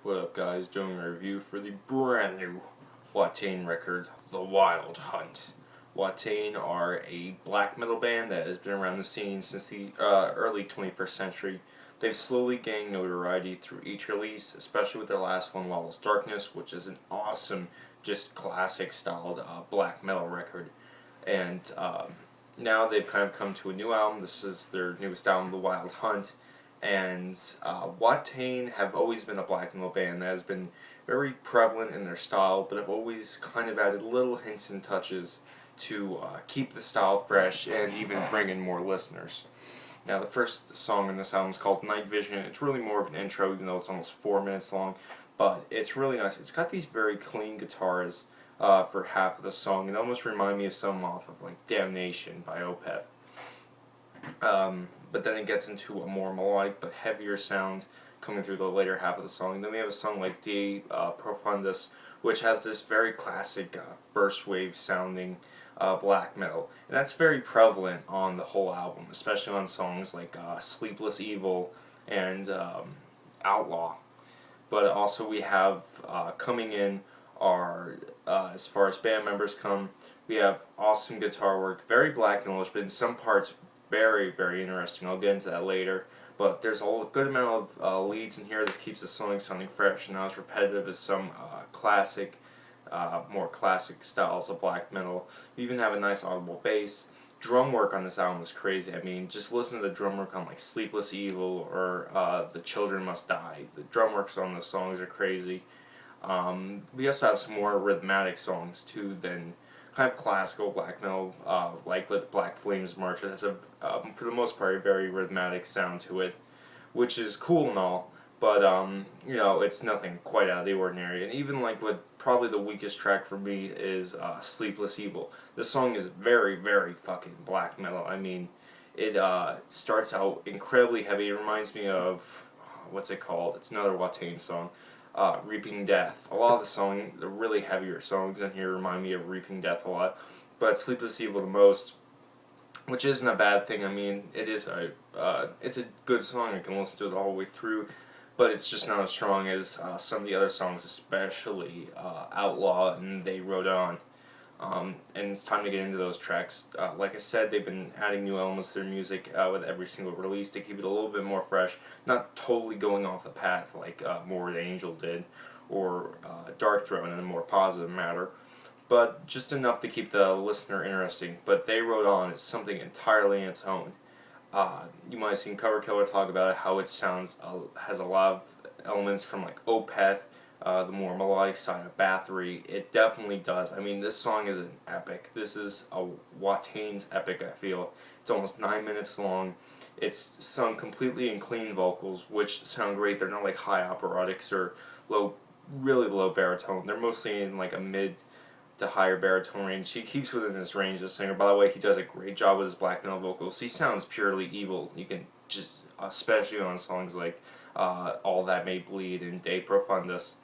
What up, guys? Doing a review for the brand new Watain record, The Wild Hunt. Watain are a black metal band that has been around the scene since the early 21st century. They've slowly gained notoriety through each release, especially with their last one, Lawless Darkness, which is an awesome, just classic styled black metal record. And now they've kind of come to a new album. This is their newest album, The Wild Hunt. And Watain have always been a black metal band that has been very prevalent in their style, but have always kind of added little hints and touches to keep the style fresh and even bring in more listeners. Now, the first song in this album is called Night Vision. It's really more of an intro, even though it's almost 4 minutes long, but it's really nice. It's got these very clean guitars for half of the song. It almost reminds me of some off of like Damnation by Opeth. But then it gets into a more melodic but heavier sound coming through the later half of the song. And then we have a song like De Profundis, which has this very classic first wave sounding black metal. And that's very prevalent on the whole album, especially on songs like Sleepless Evil and Outlaw. But also we have coming in are, as far as band members come, we have awesome guitar work, very black metalish, but in some parts very, very interesting. I'll get into that later. But there's a good amount of leads in here. This keeps the song sounding fresh and not as repetitive as some more classic styles of black metal. You even have a nice audible bass. Drum work on this album is crazy. I mean, just listen to the drum work on like Sleepless Evil or The Children Must Die. The drum works on the songs are crazy. We also have some more rhythmatic songs too than kind of classical black metal, like with Black Flames March. It has a, for the most part, a very rhythmatic sound to it, which is cool and all, but it's nothing quite out of the ordinary. And even like with probably the weakest track for me is Sleepless Evil. This song is very, very fucking black metal. I mean, it starts out incredibly heavy. It reminds me of, what's it called? It's another Watain song. Reaping Death. A lot of the really heavier songs in here remind me of Reaping Death a lot, but Sleepless Evil the most, which isn't a bad thing. I mean, it's a good song. I can listen to it the whole way through, but it's just not as strong as some of the other songs, especially Outlaw and They Rode On. And it's time to get into those tracks. Like I said, they've been adding new elements to their music with every single release to keep it a little bit more fresh, not totally going off the path like Morbid Angel did, or Darkthrone in a more positive matter, but just enough to keep the listener interesting. But They Rode On is something entirely in its own. You might have seen Cover Killer talk about it, how it sounds, has a lot of elements from like Opeth, the more melodic side of Bathory. It definitely does. I mean, this song is an epic. This is a Watain's epic, I feel. It's almost 9 minutes long. It's sung completely in clean vocals, which sound great. They're not like high operotics or really low baritone. They're mostly in like a mid to higher baritone range. He keeps within this range, the singer. By the way, he does a great job with his black metal vocals. He sounds purely evil. You can just, especially on songs like All That May Bleed and De Profundis.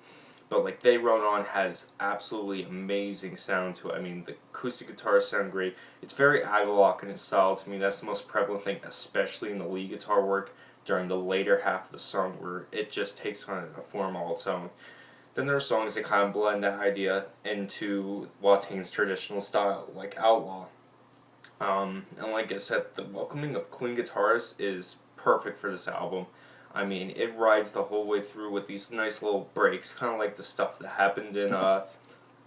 But like They Rode On has absolutely amazing sound to it. I mean, the acoustic guitars sound great. It's very Agalock in its style to me. That's the most prevalent thing, especially in the lead guitar work during the later half of the song, where it just takes on a form all its own. Then there are songs that kind of blend that idea into Watain's traditional style, like Outlaw. And like I said, the welcoming of clean guitars is perfect for this album. I mean, it rides the whole way through with these nice little breaks, kind of like the stuff that happened in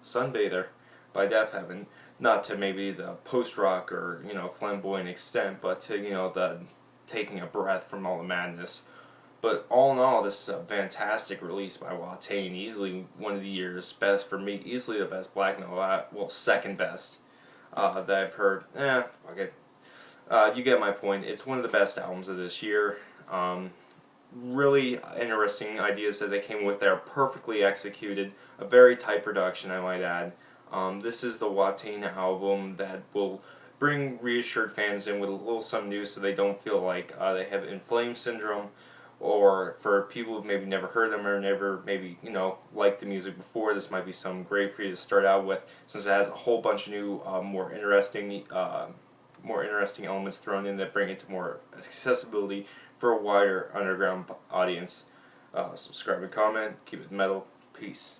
Sunbather by Death Heaven. Not to maybe the post-rock or, flamboyant extent, but to, the taking a breath from all the madness. But all in all, this is a fantastic release by Watain. Easily one of the year's best for me. Easily the best black metal, well, second best that I've heard. Fuck it. You get my point. It's one of the best albums of this year. Really interesting ideas that they came with there, perfectly executed, a very tight production, I might add. This is the Watain album that will bring reassured fans in with a little some news so they don't feel like they have inflamed syndrome, or for people who've maybe never heard them or never maybe liked the music before, this might be some great for you to start out with, since it has a whole bunch of new more interesting elements thrown in that bring it to more accessibility for a wider underground audience. Subscribe and comment. Keep it metal. Peace.